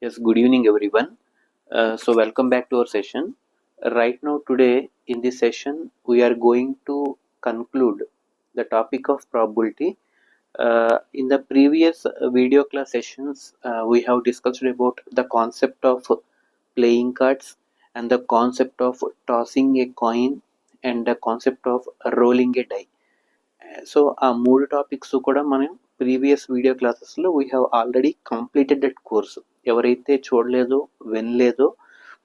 Yes, good evening everyone. So welcome back to our session. Right now today in this session we are going to conclude the topic of probability. In the previous video class sessions we have discussed about the concept of playing cards and the concept of tossing a coin and the concept of rolling a die. So ఆ మూడు topics కూడా మనం previous video క్లాసెస్లో we have already completed that course. ఎవరైతే చూడలేదో వినలేదో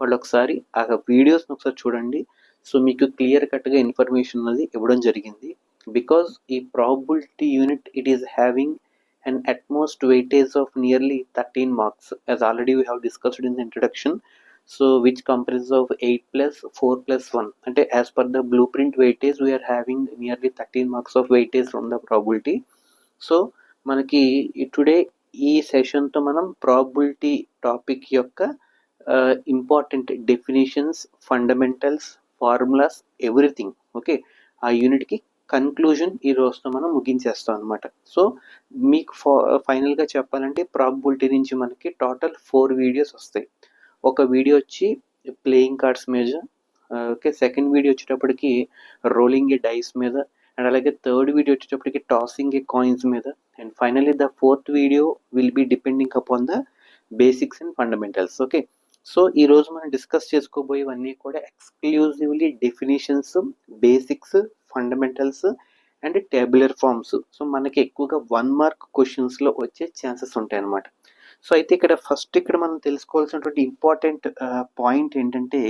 వాళ్ళు ఒకసారి ఆ వీడియోస్ని ఒకసారి చూడండి. సో మీకు క్లియర్ కట్గా ఇన్ఫర్మేషన్ అనేది ఇవ్వడం జరిగింది. బికాజ్ ఈ probability unit it is having an utmost weightage of nearly 13 marks, as already we have discussed in the introduction. So which comprises of 8 plus 4 plus 1, and as per the blueprint weightage we are having nearly 13 marks of weightage from the probability. So మనకి today ఈ సెషన్తో మనం probability topic యొక్క important definitions, fundamentals, formulas, everything okay ఆ యూనిట్కి conclusion ఈ రోజుతో మనం ముగించేస్తాం అనమాట. సో మీకు ఫైనల్గా చెప్పాలంటే ప్రాబబిలిటీ నుంచి మనకి టోటల్ 4 వీడియోస్ వస్తాయి. ఒక వీడియో వచ్చి ప్లేయింగ్ కార్డ్స్ మీద, ఓకే, సెకండ్ వీడియో వచ్చేటప్పటికి రోలింగ్ ఏ డైస్ మీద, అండ్ అలాగే థర్డ్ వీడియో వచ్చేటప్పటికి టాసింగ్ ఏ కాయిన్స్ మీద, and finally the fourth video will be depending upon the basics and fundamentals. Okay, so ఈరోజు మనం డిస్కస్ చేసుకోబోయేవన్నీ కూడా exclusively definitions, basics, fundamentals and tabular forms. So మనకి ఎక్కువగా 1 మార్క్ క్వశ్చన్స్లో వచ్చే ఛాన్సెస్ ఉంటాయి అన్నమాట. సో అయితే ఇక్కడ మనం తెలుసుకోవాల్సినటువంటి ఇంపార్టెంట్ పాయింట్ ఏంటంటే,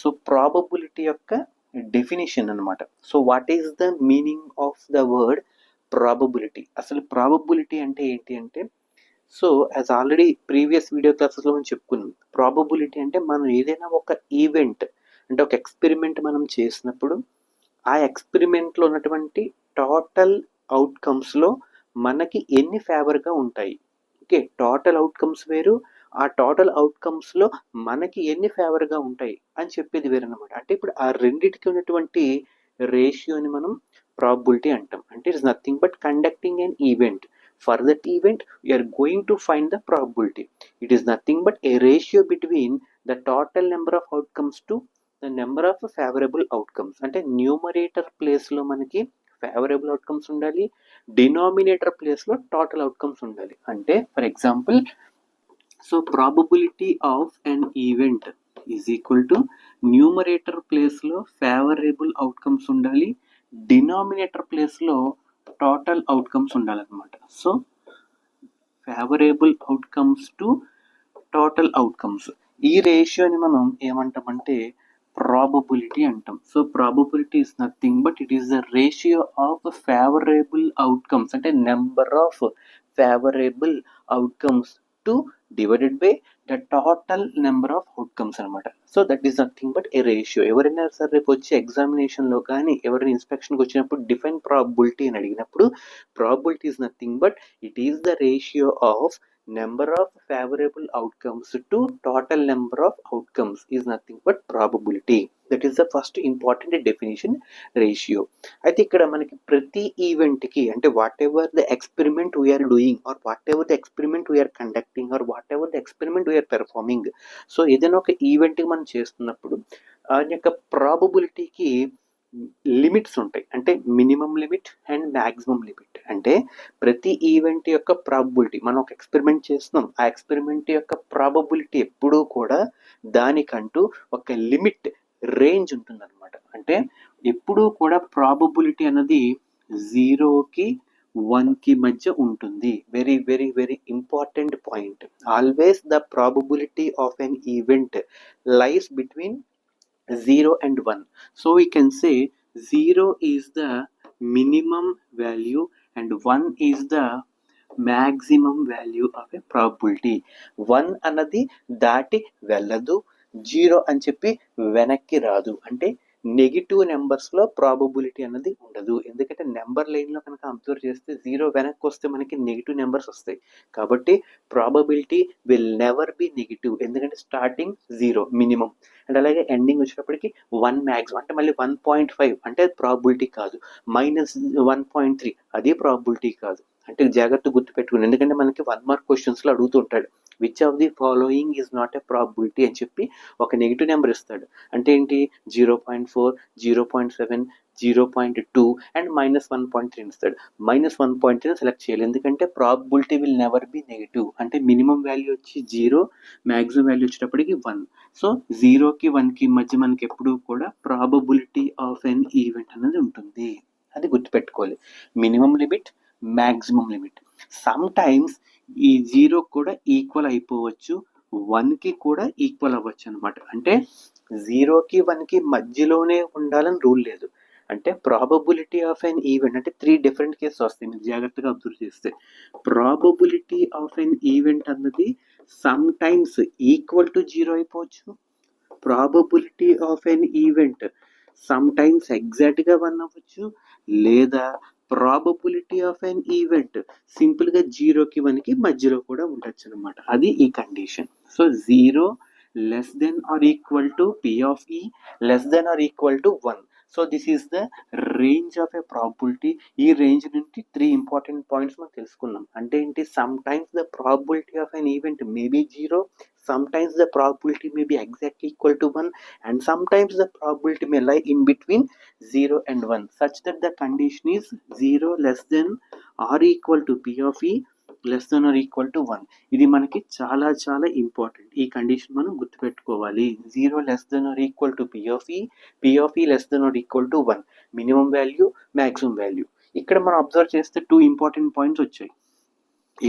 సో ప్రాబబిలిటీ యొక్క డెఫినేషన్ అనమాట. So what is the meaning of the word probability? అసలు ప్రాబబిలిటీ అంటే ఏంటి అంటే, so as already previous video క్లాసెస్లో మనం చెప్పుకున్నాం, ప్రాబబిలిటీ అంటే మనం ఏదైనా ఒక ఈవెంట్ అంటే ఒక ఎక్స్పెరిమెంట్ మనం చేసినప్పుడు ఆ ఎక్స్పెరిమెంట్లో ఉన్నటువంటి టోటల్ అవుట్కమ్స్లో మనకి ఎన్ని ఫేవర్గా ఉంటాయి. ఓకే, టోటల్ అవుట్కమ్స్ వేరు, ఆ టోటల్ అవుట్కమ్స్లో మనకి ఎన్ని ఫేవర్గా ఉంటాయి అని చెప్పేది వేరు అనమాట. అంటే ఇప్పుడు ఆ రెండింటికి ఉన్నటువంటి రేషియోని మనం ప్రాబబిలిటీ అంటాం. అంటే it's nothing but conducting an event. For that event we are going to find the probability. It is nothing but a ratio between the total number of outcomes to the number of favorable outcomes. అంటే numerator ప్లేస్లో మనకి favourable outcomes ఉండాలి, denominator ప్లేస్లో total outcomes ఉండాలి. అంటే for example, so probability of an event is equal to numerator ప్లేస్లో favourable outcomes ఉండాలి, denominator ప్లేస్లో టోటల్ అవుట్కమ్స్ ఉండాలన్నమాట. So favourable outcomes to total outcomes, ఈ రేషియోని మనం ఏమంటామంటే ప్రాబబిలిటీ అంటాం. So probability is nothing but it is the ratio of favourable outcomes, అంటే number of favourable outcomes to divided by the total number of outcomes అనమాట. So that is nothing but A ratio. ఎవరైనా సరే రేపు వచ్చే ఎగ్జామినేషన్లో కానీ ఎవరైనా ఇన్స్పెక్షన్కి వచ్చినప్పుడు డిఫైన్ ప్రాబబిలిటీ అని అడిగినప్పుడు, probability is nothing but it is the ratio of number of favorable outcomes to total number of outcomes is nothing but probability. That is the first important definition, ratio. అయితే ఇక్కడ మనకి ప్రతి ఈవెంట్కి అంటే whatever the experiment we are doing or whatever the experiment we are conducting or whatever the experiment we are performing, so ఏదైనా ఒక ఈవెంట్కి మనం చేస్తున్నప్పుడు ఆ యొక్క ప్రాబబిలిటీకి లిమిట్స్ ఉంటాయి. అంటే minimum limit and maximum limit. అంటే ప్రతి ఈవెంట్ యొక్క ప్రాబబిలిటీ, మనం ఒక ఎక్స్పెరిమెంట్ చేస్తున్నాం, ఆ ఎక్స్పెరిమెంట్ యొక్క ప్రాబబిలిటీ ఎప్పుడూ కూడా దానికంటూ ఒక లిమిట్ రేంజ్ ఉంటుందన్నమాట. అంటే ఎప్పుడూ కూడా ప్రాబబిలిటీ అన్నది 0కి 1కి మధ్య ఉంటుంది. Very very very important point. Always the probability of an event lies between 0 and 1. So we can say 0 is the minimum value and 1 is the maximum value of a probability. 1 అన్నది దాటి వెళ్ళదు, 0 అని చెప్పి వెనక్కి రాదు. అంటే నెగిటివ్ నెంబర్స్లో ప్రాబబిలిటీ అన్నది ఉండదు. ఎందుకంటే నెంబర్ లైన్లో కనుక అబ్జర్వ్ చేస్తే 0 వెనక్కి వస్తే మనకి నెగిటివ్ నెంబర్స్ వస్తాయి. కాబట్టి probability will never be negative, ఎందుకంటే స్టార్టింగ్ 0 మినిమం అండ్ అలాగే ఎండింగ్ వచ్చేటప్పటికి 1 మ్యాక్సిమం. అంటే మళ్ళీ 1.5 అంటే ప్రాబబిలిటీ కాదు, -1.3 అది ప్రాబబిలిటీ కాదు. అంటే జాగ్రత్త గుర్తుపెట్టుకుని, ఎందుకంటే మనకి 1 మార్క్ క్వశ్చన్స్లో అడుగుతుంటాడు which of the following is not a probability అని చెప్పి ఒక నెగిటివ్ నెంబర్ ఇస్తాడు. అంటే ఏంటి 0.4, 0.7, 0.2 అండ్ -1.3 ఇస్తాడు. -1.3 సెలెక్ట్ చేయాలి, ఎందుకంటే probability will never be negative. అంటే మినిమం వాల్యూ వచ్చి 0, మ్యాక్సిమం వాల్యూ వచ్చేటప్పటికి 1. సో 0కి 1కి మధ్య మనకి ఎప్పుడు కూడా ప్రాబబిలిటీ ఆఫ్ ఎన్ ఈవెంట్ అనేది ఉంటుంది. అది గుర్తుపెట్టుకోవాలి. Minimum limit, maximum limit. Some times ఈ 0 కూడా ఈక్వల్ అయిపోవచ్చు, 1కి కూడా ఈక్వల్ అవ్వచ్చు అనమాట. అంటే 0కి 1కి మధ్యలోనే ఉండాలని రూల్ లేదు. అంటే ప్రాబబిలిటీ ఆఫ్ ఎన్ ఈవెంట్ అంటే 3 డిఫరెంట్ కేసెస్ వస్తాయి, మీరు జాగ్రత్తగా అబ్జర్వ్ చేస్తే. ప్రాబబిలిటీ ఆఫ్ ఎన్ ఈవెంట్ అన్నది సమ్ టైమ్స్ ఈక్వల్ టు 0 అయిపోవచ్చు. Probability of an event some times ఎగ్జాక్ట్గా 1 అవ్వచ్చు, లేదా ప్రాబబిలిటీ ఆఫ్ ఎన్ ఈవెంట్ సింపుల్గా 0కి 1కి మధ్యలో కూడా ఉండొచ్చు అనమాట. అది ఈ condition. So 0 less than or equal to P of E less than or equal to 1. So this is the range of a probability. ఈ రేంజ్ నుంచి 3 ఇంపార్టెంట్ పాయింట్స్ మనం తెలుసుకున్నాం. అంటే ఏంటి, sometimes the probability of an event may be 0, sometimes the probability may be exactly equal to 1, and sometimes the probability may lie in between 0 and 1, such that the condition is 0 less than or equal to P of E less than or equal to 1. ఇది మనకి చాలా చాలా important. ఈ condition మనం గుర్తుపెట్టుకోవాలి. 0 less than or equal to P of E less than or equal to 1. Minimum value, maximum value. ఇక్కడ మనం observe చేస్తే 2 ఇంపార్టెంట్ పాయింట్స్ వచ్చాయి.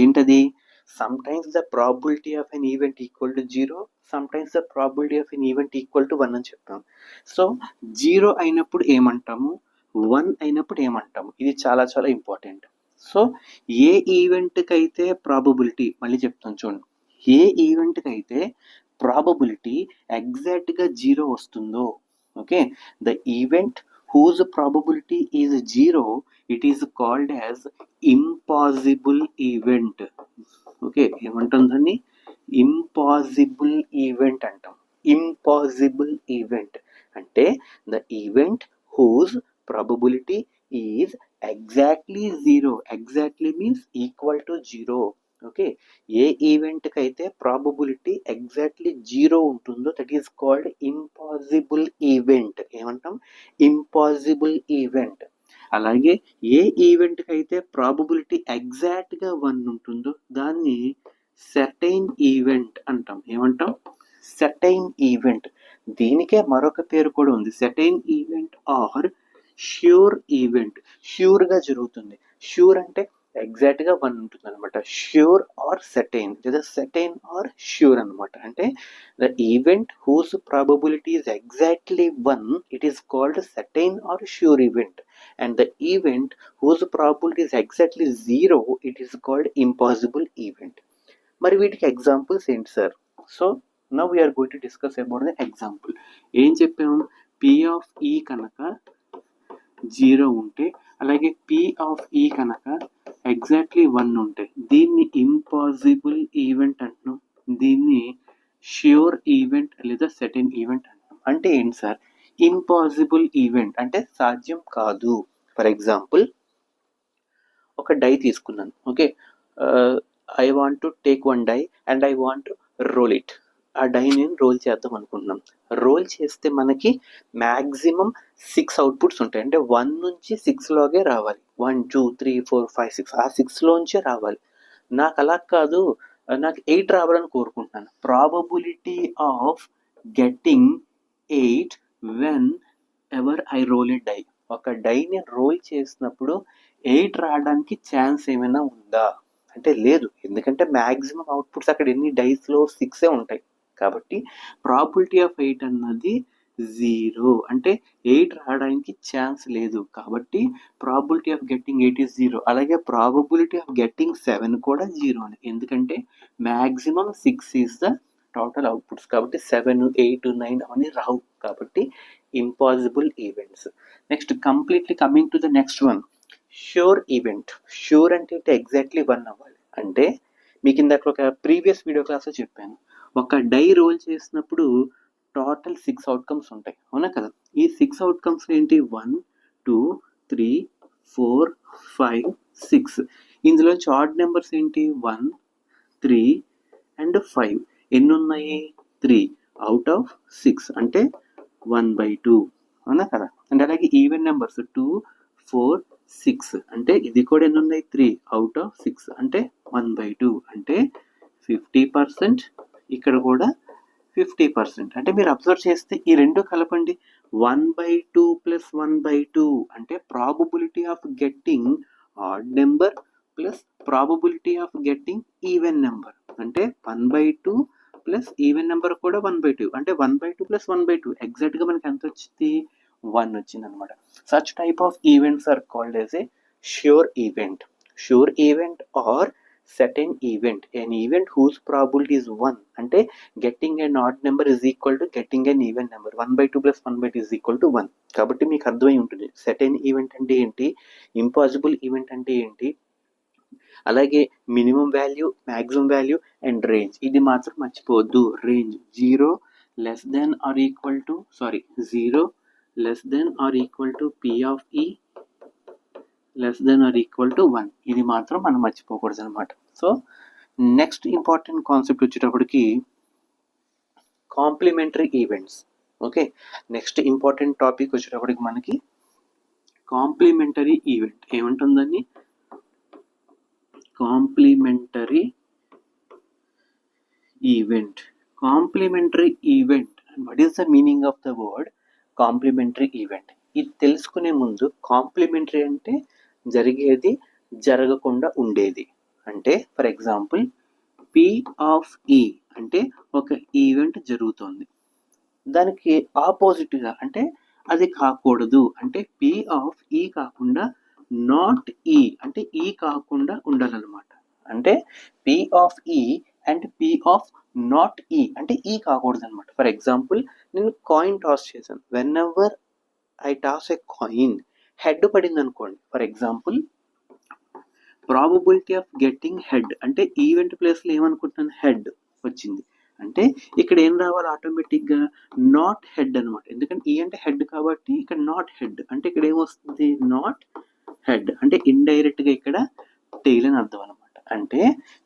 ఏంటది, sometimes the probability of an event equal to 0, sometimes the probability of an event equal to 1 అని చెప్తాం. So 0 అయినప్పుడు ఏమంటాము, 1 అయినప్పుడు ఏమంటాము, ఇది చాలా చాలా ఇంపార్టెంట్. సో ఏ ఈవెంట్కి అయితే ప్రాబబిలిటీ, మళ్ళీ చెప్తాను చూడండి, ఏ ఈవెంట్కి అయితే ప్రాబబిలిటీ ఎగ్జాక్ట్గా 0 వస్తుందో, okay, the event whose probability is 0, it is called as impossible event. Okay, ఏమంటాం దాన్ని, ఇంపాసిబుల్ ఈవెంట్ అంటాం. ఇంపాసిబుల్ ఈవెంట్ అంటే the event whose probability is exactly 0. Exactly means equal to 0. Okay, ఏ ఈవెంట్కి అయితే ప్రాబబిలిటీ ఎగ్జాక్ట్లీ 0 ఉంటుందో that is called impossible event. ఏమంటాం, impossible event. అలాగే ఏ ఈవెంట్కి అయితే ప్రాబబిలిటీ ఎగ్జాక్ట్గా 1 ఉంటుందో దాన్ని సర్టైన్ ఈవెంట్ అంటాం. ఏమంటాం, సర్టైన్ ఈవెంట్. దీనికే మరొక పేరు కూడా ఉంది, certain event or sure event. ష్యూర్గా జరుగుతుంది. ష్యూర్ అంటే ఎగ్జాక్ట్గా 1 ఉంటుంది అనమాట. ష్యూర్ ఆర్ సర్టైన్, లేదా సర్టైన్ ఆర్ ష్యూర్ అనమాట. అంటే the event whose probability is exactly 1, it is called certain or sure event. And the event whose probability is exactly 0, it is called impossible event. మరి వీటికి examples ఏంటి sir? So now we are going to discuss about the example. ఏం చెప్పాము, P of E కనుక 0 ఉంటే, అలాగే P of E కనుక exactly 1 ఉంటే దీన్ని ఇంపాసిబుల్ ఈవెంట్ అంటున్నాం, దీన్ని ష్యూర్ ఈవెంట్ లేదా సర్టైన్ ఈవెంట్ అంటున్నాం. అంటే ఏంటి సార్, ఇంపాసిబుల్ ఈవెంట్ అంటే సాధ్యం కాదు. ఫర్ ఎగ్జాంపుల్, ఒక డై తీసుకున్నాను. Okay, I want to take one die and I want to roll it. ఆ డై నేను రోల్ చేద్దాం అనుకుంటున్నాం. రోల్ చేస్తే మనకి మ్యాక్సిమం 6 అవుట్పుట్స్ ఉంటాయి. అంటే 1 నుంచి 6లోగే రావాలి. 1 2 3 4 5 6 ఆ 6లోంచే రావాలి. నాకు అలా కాదు, నాకు 8 రావాలని కోరుకుంటున్నాను. Probability of getting 8 whenever I roll a die. ఒక డైని రోల్ చేసినప్పుడు 8 రావడానికి ఛాన్స్ ఏమైనా ఉందా అంటే లేదు, ఎందుకంటే మ్యాక్సిమం అవుట్పుట్స్ అక్కడ ఎన్ని డైస్లో 6 ఉంటాయి. కాబట్టి ప్రాబిలిటీ ఆఫ్ 8 అన్నది 0, అంటే 8 రావడానికి ఛాన్స్ లేదు. కాబట్టి ప్రాబిలిటీ ఆఫ్ గెట్టింగ్ 8 is 0. అలాగే ప్రాబబిలిటీ ఆఫ్ గెట్టింగ్ 7 కూడా 0, ఎందుకంటే maximum 6 is the total outputs. కాబట్టి 7 8 9 అవన్నీ రావు. కాబట్టి impossible events. Next completely coming to the next one, sure event. Sure అంటే ఎగ్జాక్ట్లీ 1 అవ్వాలి. అంటే మీకు ఇందాక ఒక ప్రీవియస్ వీడియో క్లాస్లో చెప్పాను, ఒక డై రోల్ చేసినప్పుడు టోటల్ 6 అవుట్కమ్స్ ఉంటాయి, అవునా కదా. ఈ 6 అవుట్కమ్స్ ఏంటి, 1 2 3 4 5 6. ఇందులోంచి ఆడ్ నెంబర్స్ ఏంటి, 1 3 అండ్ 5. ఎన్ని ఉన్నాయి? 3 అవుట్ ఆఫ్ 6 అంటే 1/2 అవునా కదా. అండ్ అలాగే ఈవెన్ నెంబర్స్ 2, 4, 6 అంటే ఇది కూడా ఎన్ని ఉన్నాయి? 3 అవుట్ ఆఫ్ 6 అంటే 1/2 అంటే 50%. ఇక్కడ కూడా 50%. అంటే మీరు అబ్జర్వ్ చేస్తే ఈ రెండు కలపండి. 1/2 ప్లస్ 1/2 అంటే probability of getting odd number plus probability of getting even number. అంటే 1/2 ప్లస్ ఈవెన్ నెంబర్ కూడా 1/2 అంటే 1/2 ప్లస్ 1/2 ఎగ్జాక్ట్ గా మనకి ఎంత వచ్చింది? 1 వచ్చింది అనమాట. Such type of events are called as a sure event. Sure event are certain event, an event whose probability is 1 అంటే getting an odd number is equal to getting an even number. 1/2 plus 1/2 is equal to 1. కాబట్టి మీకు అర్థమై ఉంటుంది certain event అంటే ఏంటి, impossible event అంటే ఏంటి, అలాగే minimum value, maximum value and range. ఇది మాత్రం మర్చిపోవద్దు. Range 0 less than or equal to 0 less than or equal to p of e less than or equal to 1. ఇది మాత్రం మనం మర్చిపోకూడదు అనమాట. సో నెక్స్ట్ ఇంపార్టెంట్ కాన్సెప్ట్ వచ్చేటప్పటికి complementary events. Okay, next important topic వచ్చేటప్పటికి మనకి కాంప్లిమెంటరీ ఈవెంట్. ఏముంటుందని? Complementary event. Complementary event. What is the meaning of the word complementary event? ఇది తెలుసుకునే ముందు కాంప్లిమెంటరీ అంటే జరిగేది, జరగకుండా ఉండేది. అంటే ఫర్ ఎగ్జాంపుల్ పి ఆఫ్ ఈ అంటే ఒక ఈవెంట్ జరుగుతుంది, దానికి ఆపోజిట్గా అంటే అది కాకూడదు అంటే పి ఆఫ్ ఈ కాకుండా నాట్ ఈ అంటే ఈ కాకుండా ఉండాలన్నమాట. అంటే పి ఆఫ్ ఈ అండ్ పి ఆఫ్ నాట్ ఈ అంటే ఈ కాకూడదు అనమాట. ఫర్ ఎగ్జాంపుల్ నేను కాయిన్ టాస్ చేశాను. When ever I toss a coin, head పడింది అనుకోండి. For example probability of getting head అంటే ఈవెంట్ ప్లేస్లో ఏమనుకుంటున్నాను? హెడ్ వచ్చింది. అంటే ఇక్కడ ఏం రావాలి? ఆటోమేటిక్గా నాట్ హెడ్ అనమాట. ఎందుకంటే ఈ అంటే హెడ్ కాబట్టి ఇక్కడ నాట్ హెడ్ అంటే ఇక్కడ ఏమొస్తుంది? నాట్ హెడ్ అంటే ఇండైరెక్ట్గా ఇక్కడ టెయిల్ అని అర్థం అనమాట. అంటే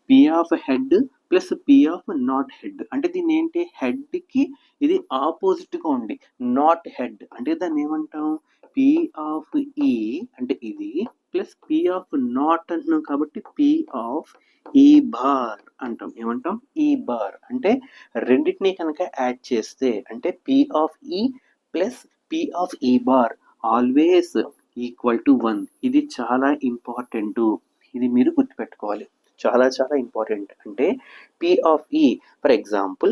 P of head plus P of not head అంటే దీన్ని ఏంటి? హెడ్కి ఇది ఆపోజిట్గా ఉంది నాట్ హెడ్ అంటే దాన్ని ఏమంటాం? పి ఆఫ్ ఈ అంటే ఇది ప్లస్ పి ఆఫ్ నాట్ అంటున్నాం కాబట్టి పి ఆఫ్ ఈ బార్ అంటాం. ఏమంటాం? ఈ బార్ అంటే రెండింటినీ కనుక యాడ్ చేస్తే అంటే పి ఆఫ్ ఈ ప్లస్ పి ఆఫ్ ఈ బార్ ఆల్వేస్ ఈక్వల్ టు 1. ఇది చాలా ఇంపార్టెంట్, ఇది మీరు గుర్తుపెట్టుకోవాలి. చాలా చాలా ఇంపార్టెంట్. అంటే P of E for example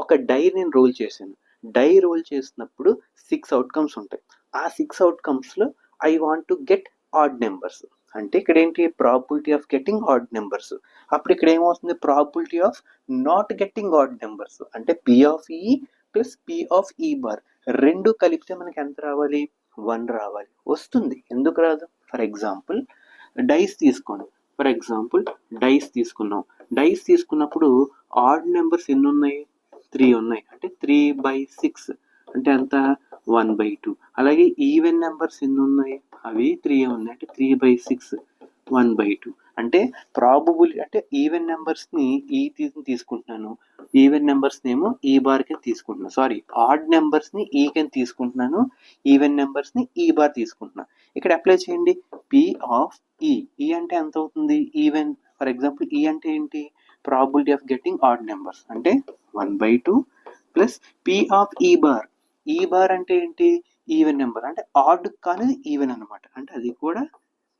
ఒక డై నేను రోల్ చేశాను. డై రోల్ చేసినప్పుడు 6 అవుట్కమ్స్ ఉంటాయి. ఆ 6 అవుట్కమ్స్లో I want to get odd numbers. అంటే ఇక్కడ ఏంటి? Probability of getting odd numbers. అప్పుడు ఇక్కడ ఏమవుతుంది? Probability of not getting odd numbers. అంటే పి ఆఫ్ ఈ ప్లస్ పి ఆఫ్ ఈ బార్ రెండు కలిపితే మనకి ఎంత రావాలి? 1 రావాలి. వస్తుంది, ఎందుకు రాదు? ఫర్ ఎగ్జాంపుల్ డైస్ తీసుకోండి. ఫర్ ఎగ్జాంపుల్ డైస్ తీసుకున్నాం. డైస్ తీసుకున్నప్పుడు ఆడ్ నెంబర్స్ ఎన్ని ఉన్నాయి? 3 ఉన్నాయి. అంటే 3/6 అంటే ఎంత? 1/2. అలాగే ఈవెన్ నెంబర్స్ ఎన్ని ఉన్నాయి? అవి 3 ఉన్నాయి. అంటే 3/6 1/2. అంటే ప్రాబబిలిటీ అంటే ఈవెన్ నెంబర్స్ని ఈ తీసుకుంటున్నాను, ఈవెన్ నెంబర్స్ని ఏమో ఈ బార్ కింద తీసుకుంటున్నాను. ఆడ్ నెంబర్స్ని ఈ కింద తీసుకుంటున్నాను, ఈవెన్ నెంబర్స్ని ఈ బార్ తీసుకుంటున్నాను. ఇక్కడ అప్లై చేయండి. పి ఆఫ్ ఈ. ఈ అంటే ఎంత అవుతుంది? ఈవెన్. ఫర్ ఎగ్జాంపుల్ ఈ అంటే ఏంటి? Probability of getting odd numbers అంటే 1/2 ప్లస్ పి ఆఫ్ ఈ బార్. ఈ బార్ అంటే ఏంటి? ఈవెన్ నెంబర్ అంటే ఆడ్ కానీ ఈవెన్ అనమాట. అంటే అది కూడా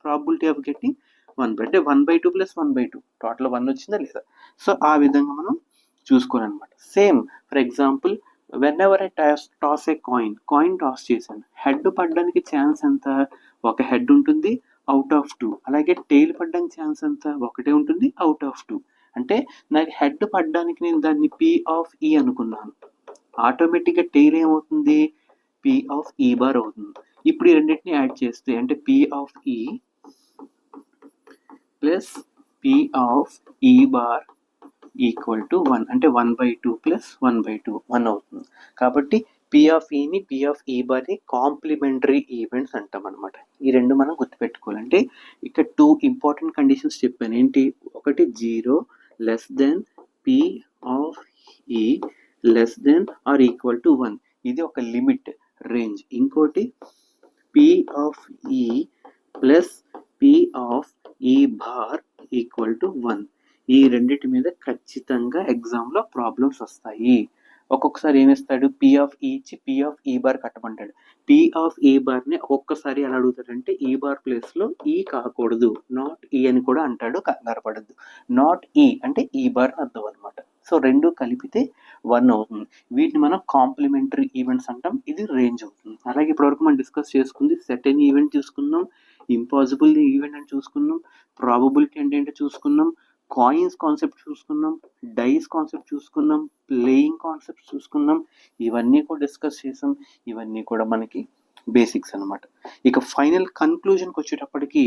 ప్రాబిలిటీ ఆఫ్ గెట్టింగ్ 1/2 అంటే 1/2 ప్లస్ 1/2 టోటల్ 1 వచ్చిందా లేదా? సో ఆ విధంగా మనం చూసుకోవాలన్నమాట. Same for example whenever I toss a coin toss చేశాను. హెడ్ పడడానికి ఛాన్స్ ఎంత? ఒక హెడ్ ఉంటుంది అవుట్ ఆఫ్ 2. అలాగే టెయిల్ పడడానికి ఛాన్స్ ఎంత? ఒకటే ఉంటుంది అవుట్ ఆఫ్ 2. అంటే నాకు హెడ్ పడడానికి నేను దాన్ని పి ఆఫ్ ఈ అనుకున్నాను. ఆటోమేటిక్గా టెయిల్ ఏమవుతుంది? పి ఆఫ్ ఈ బార్ అవుతుంది. ఇప్పుడు ఈ రెండింటిని యాడ్ చేస్తే అంటే పి ఆఫ్ ఈ ప్లస్ పి ఆఫ్ ఈ బార్ ఈక్వల్ టు 1 అంటే 1/2 ప్లస్ 1/2 1 అవుతుంది. కాబట్టి పి ఆఫ్ ఈని పి ఆఫ్ ఈ బార్ని కాంప్లిమెంటరీ ఈవెంట్స్ అంటాం అనమాట. ఈ రెండు మనం గుర్తుపెట్టుకోవాలంటే ఇక్కడ 2 ఇంపార్టెంట్ కండిషన్స్ చెప్పాను. ఏంటి? ఒకటి 0 less than p of e less than or equal to 1. ఇది ఒక లిమిట్ రేంజ్. ఇంకోటి పి ఆఫ్ ఈ ప్లస్ పి ఆఫ్ ఈ బార్ ఈక్వల్ టు 1. ఈ రెండిటి మీద ఖచ్చితంగా ఎగ్జామ్లో ప్రాబ్లమ్స్ వస్తాయి. ఒక్కొక్కసారి ఏమిస్తాడు, పి ఆఫ్ ఈ ఇచ్చి పి ఆఫ్ ఈ బార్ కట్టమంటాడు. పి ఆఫ్ ఈ బార్ని ఒక్కొక్కసారి ఎలా అడుగుతాడంటే ఈ బార్ ప్లేస్లో ఈ కాకూడదు, నాట్ ఈ అని కూడా అంటాడు. కంగారు పడద్దు. నాట్ ఈ అంటే ఈ బార్ అర్థం అనమాట. సో రెండు కలిపితే 1 అవుతుంది. వీటిని మనం కాంప్లిమెంటరీ ఈవెంట్స్ అంటాం. ఇది రేంజ్ అవుతుంది. అలాగే ఇప్పటివరకు మనం డిస్కస్ చేసుకుంది సెట్ ఎనీ ఈవెంట్ చూసుకున్నాం, ఇంపాసిబుల్ ఈవెంట్ అని చూసుకున్నాం, ప్రాబబిలిటీ అంటే ఏంటో చూసుకున్నాం, కాయిన్స్ కాన్సెప్ట్ చూసుకున్నాం, డైస్ కాన్సెప్ట్ చూసుకున్నాం, ప్లేయింగ్ కాన్సెప్ట్ చూసుకున్నాం. ఇవన్నీ కూడా డిస్కస్ చేసాం. ఇవన్నీ కూడా మనకి బేసిక్స్ అనమాట. ఇక ఫైనల్ కన్క్లూజన్కి వచ్చేటప్పటికి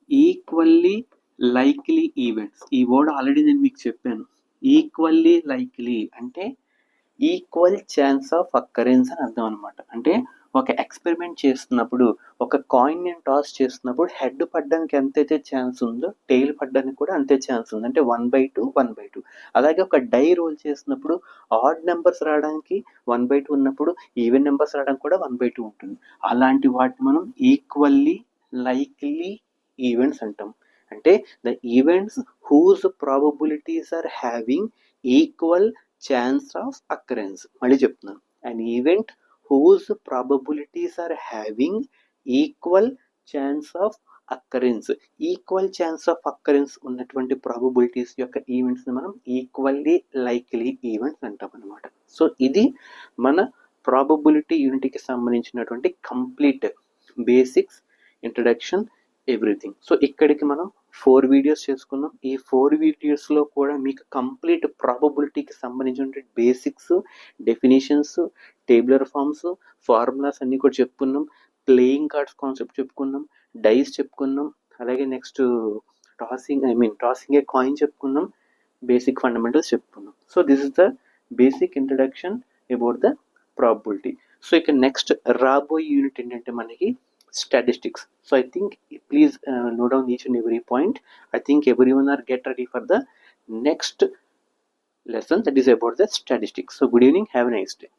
ఈక్వల్లీ లైక్లీ ఈవెంట్స్. ఈ వర్డ్ ఆల్రెడీ నేను మీకు చెప్పాను. ఈక్వల్లీ లైక్లీ అంటే ఈక్వల్ ఛాన్స్ ఆఫ్ అక్కరెన్స్ అని అర్థం అనమాట. అంటే ఒక ఎక్స్పెరిమెంట్ చేస్తున్నప్పుడు, ఒక కాయిన్ నేను టాస్ చేస్తున్నప్పుడు హెడ్ పడ్డానికి ఎంతైతే ఛాన్స్ ఉందో టెయిల్ పడ్డానికి కూడా అంతే ఛాన్స్ ఉంది. అంటే 1/2 1/2. అలాగే ఒక డై రోల్ చేసినప్పుడు ఆడ్ నెంబర్స్ రావడానికి 1/2 ఉన్నప్పుడు ఈవెన్ నెంబర్స్ రావడానికి కూడా 1/2 ఉంటుంది. అలాంటి వాటిని మనం ఈక్వల్లీ లైక్లీ ఈవెంట్స్ అంటాం. అంటే the events whose probabilities are having equal chance of occurrence. మళ్ళీ చెప్తున్నాను, an event whose probabilities are having equal chance of occurrence. Equal chance of occurrence ఉన్నటువంటి ప్రాబబిలిటీస్ యొక్క ఈవెంట్స్ని మనం ఈక్వల్లీ లైక్లీ ఈవెంట్స్ అంటాం అనమాట. So ఇది మన ప్రాబబిలిటీ యూనిట్కి సంబంధించినటువంటి complete basics, introduction, everything. So ఇక్కడికి మనం 4 వీడియోస్ చేసుకున్నాం. ఈ 4 వీడియోస్లో కూడా మీకు కంప్లీట్ ప్రాబబిలిటీకి సంబంధించిన basics, definitions, tabular forms, formulas అన్నీ కూడా చెప్పుకున్నాం. ప్లేయింగ్ కార్డ్స్ కాన్సెప్ట్ చెప్పుకున్నాం, డైస్ చెప్పుకున్నాం, అలాగే నెక్స్ట్ టాసింగ్ ఏ కాయిన్ చెప్పుకున్నాం, బేసిక్ ఫండమెంటల్స్ చెప్పుకున్నాం. So this is the basic introduction about the probability. So ఇక నెక్స్ట్ రాబోయే యూనిట్ ఏంటంటే మనకి statistics. So I think please note down each and every point. I think everyone are get ready for the next lesson that is about the statistics. So good evening, have a nice day.